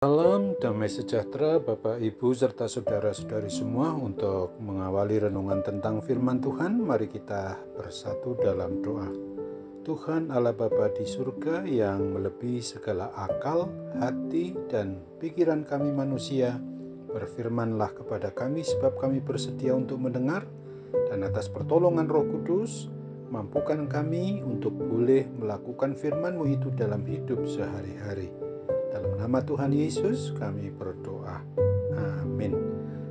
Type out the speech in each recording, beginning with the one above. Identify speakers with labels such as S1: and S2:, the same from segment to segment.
S1: Salam damai sejahtera Bapak Ibu serta saudara-saudari semua. Untuk mengawali renungan tentang firman Tuhan, mari kita bersatu dalam doa. Tuhan Allah Bapa di surga yang melebihi segala akal, hati, dan pikiran kami manusia, berfirmanlah kepada kami sebab kami bersedia untuk mendengar, dan atas pertolongan Roh Kudus mampukan kami untuk boleh melakukan firman-Mu itu dalam hidup sehari-hari. Dalam nama Tuhan Yesus kami berdoa. Amin.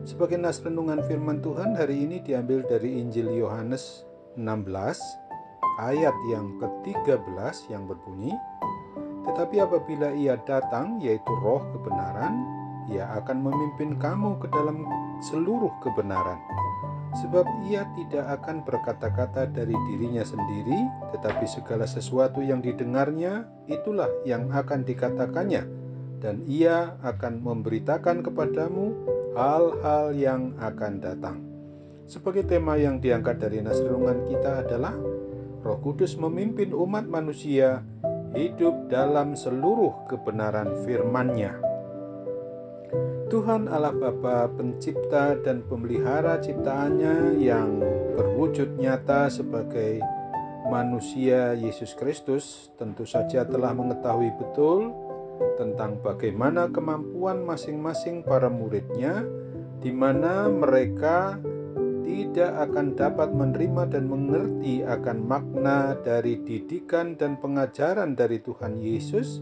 S1: Sebagai nas renungan firman Tuhan hari ini diambil dari Injil Yohanes 16 ayat yang ke-13 yang berbunyi, "Tetapi apabila Ia datang, yaitu Roh kebenaran, Ia akan memimpin kamu ke dalam seluruh kebenaran. Sebab Ia tidak akan berkata-kata dari dirinya sendiri, tetapi segala sesuatu yang didengarnya, itulah yang akan dikatakannya, dan Ia akan memberitakan kepadamu hal-hal yang akan datang." Sebagai tema yang diangkat dari nas renungan kita adalah Roh Kudus memimpin umat manusia hidup dalam seluruh kebenaran firman-Nya. Tuhan Allah Bapa, pencipta dan pemelihara ciptaannya yang berwujud nyata sebagai manusia Yesus Kristus, tentu saja telah mengetahui betul tentang bagaimana kemampuan masing-masing para murid-Nya, di mana mereka tidak akan dapat menerima dan mengerti akan makna dari didikan dan pengajaran dari Tuhan Yesus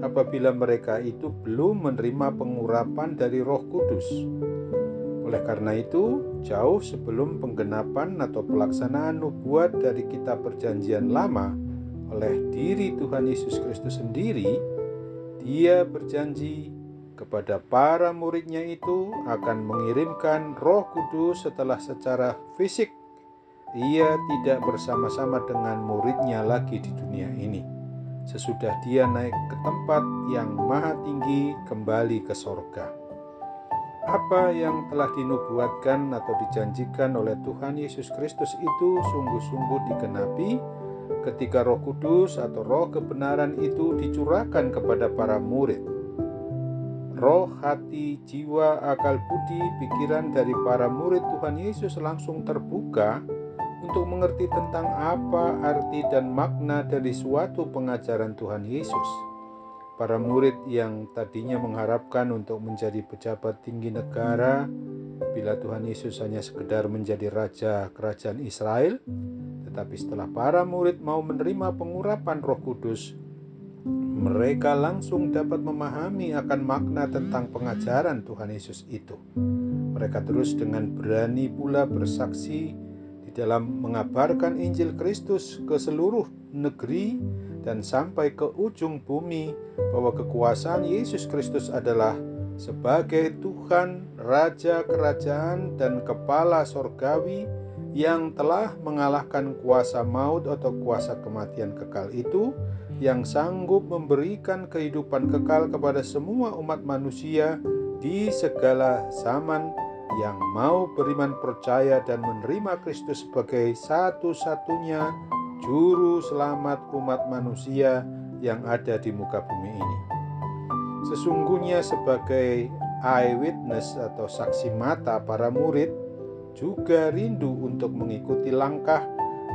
S1: apabila mereka itu belum menerima pengurapan dari Roh Kudus. Oleh karena itu, jauh sebelum penggenapan atau pelaksanaan nubuat dari kitab Perjanjian Lama oleh diri Tuhan Yesus Kristus sendiri, Dia berjanji kepada para murid-Nya itu akan mengirimkan Roh Kudus setelah secara fisik Ia tidak bersama-sama dengan murid-Nya lagi di dunia ini, sesudah Dia naik ke tempat yang maha tinggi kembali ke sorga. Apa yang telah dinubuatkan atau dijanjikan oleh Tuhan Yesus Kristus itu sungguh-sungguh digenapi ketika Roh Kudus atau Roh kebenaran itu dicurahkan kepada para murid. Roh, hati, jiwa, akal budi, pikiran dari para murid Tuhan Yesus langsung terbuka untuk mengerti tentang apa arti dan makna dari suatu pengajaran Tuhan Yesus. Para murid yang tadinya mengharapkan untuk menjadi pejabat tinggi negara bila Tuhan Yesus hanya sekedar menjadi raja kerajaan Israel, tetapi setelah para murid mau menerima pengurapan Roh Kudus, mereka langsung dapat memahami akan makna tentang pengajaran Tuhan Yesus itu. Mereka terus dengan berani pula bersaksi di dalam mengabarkan Injil Kristus ke seluruh negeri dan sampai ke ujung bumi bahwa kekuasaan Yesus Kristus adalah sebagai Tuhan, Raja Kerajaan dan Kepala Sorgawi yang telah mengalahkan kuasa maut atau kuasa kematian kekal itu, yang sanggup memberikan kehidupan kekal kepada semua umat manusia di segala zaman yang mau beriman, percaya, dan menerima Kristus sebagai satu-satunya Juru Selamat umat manusia yang ada di muka bumi ini. Sesungguhnya sebagai eyewitness atau saksi mata, para murid juga rindu untuk mengikuti langkah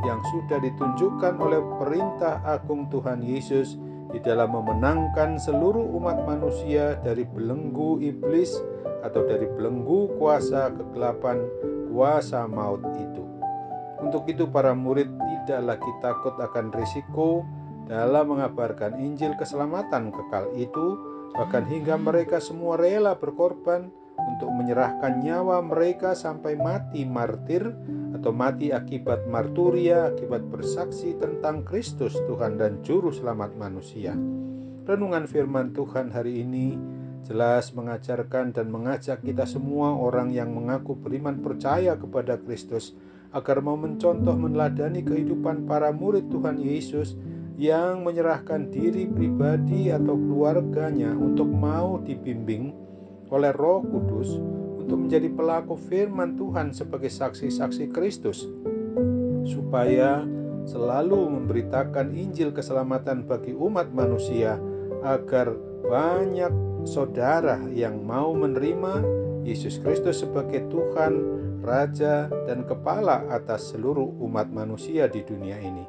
S1: yang sudah ditunjukkan oleh perintah agung Tuhan Yesus di dalam memenangkan seluruh umat manusia dari belenggu iblis atau dari belenggu kuasa kegelapan, kuasa maut itu. Untuk itu para murid tidak lagi takut akan risiko dalam mengabarkan Injil keselamatan kekal itu, bahkan hingga mereka semua rela berkorban untuk menyerahkan nyawa mereka sampai mati martir atau mati akibat marturia, akibat bersaksi tentang Kristus Tuhan dan Juru Selamat manusia. Renungan firman Tuhan hari ini jelas mengajarkan dan mengajak kita semua orang yang mengaku beriman percaya kepada Kristus agar mau mencontoh meneladani kehidupan para murid Tuhan Yesus yang menyerahkan diri pribadi atau keluarganya untuk mau dibimbing oleh Roh Kudus untuk menjadi pelaku firman Tuhan sebagai saksi-saksi Kristus, supaya selalu memberitakan Injil keselamatan bagi umat manusia agar banyak saudara yang mau menerima Yesus Kristus sebagai Tuhan, Raja, dan Kepala atas seluruh umat manusia di dunia ini.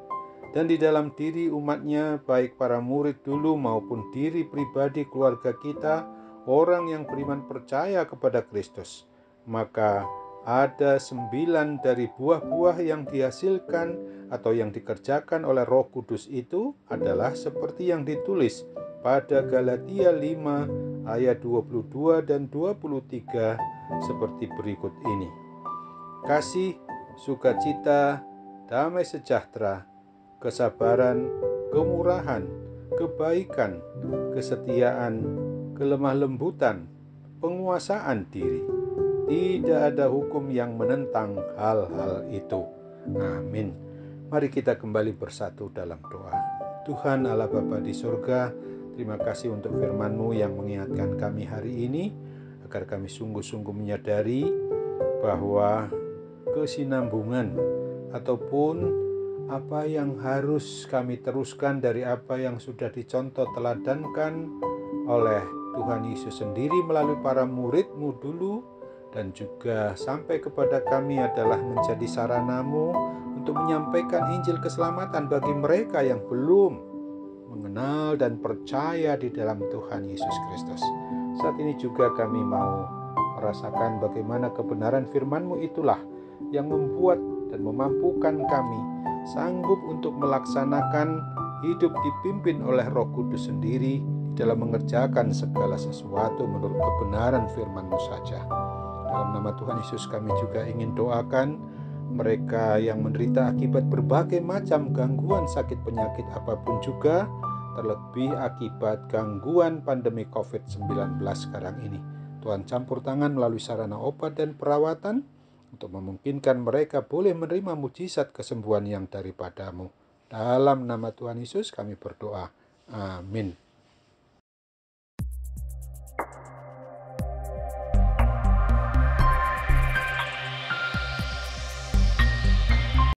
S1: Dan di dalam diri umatnya, baik para murid dulu maupun diri pribadi keluarga kita, orang yang beriman percaya kepada Kristus, maka ada 9 dari buah-buah yang dihasilkan atau yang dikerjakan oleh Roh Kudus itu adalah seperti yang ditulis pada Galatia 5 ayat 22 dan 23 seperti berikut ini. Kasih, sukacita, damai sejahtera, kesabaran, kemurahan, kebaikan, kesetiaan, kelemah lembutan, penguasaan diri. Tidak ada hukum yang menentang hal-hal itu. Amin. Mari kita kembali bersatu dalam doa. Tuhan Allah Bapa di surga, terima kasih untuk firman-Mu yang mengingatkan kami hari ini, agar kami sungguh-sungguh menyadari bahwa kesinambungan ataupun apa yang harus kami teruskan dari apa yang sudah dicontoh teladankan oleh Tuhan Yesus sendiri melalui para murid-Mu dulu, dan juga sampai kepada kami adalah menjadi sarana-Mu untuk menyampaikan Injil keselamatan bagi mereka yang belum mengenal dan percaya di dalam Tuhan Yesus Kristus. Saat ini juga kami mau merasakan bagaimana kebenaran firman-Mu itulah yang membuat dan memampukan kami sanggup untuk melaksanakan hidup dipimpin oleh Roh Kudus sendiri dalam mengerjakan segala sesuatu menurut kebenaran firman-Mu saja. Dalam nama Tuhan Yesus kami juga ingin doakan mereka yang menderita akibat berbagai macam gangguan sakit penyakit apapun juga, terlebih akibat gangguan pandemi COVID-19 sekarang ini. Tuhan campur tangan melalui sarana obat dan perawatan untuk memungkinkan mereka boleh menerima mujizat kesembuhan yang daripada-Mu. Dalam nama Tuhan Yesus kami berdoa. Amin.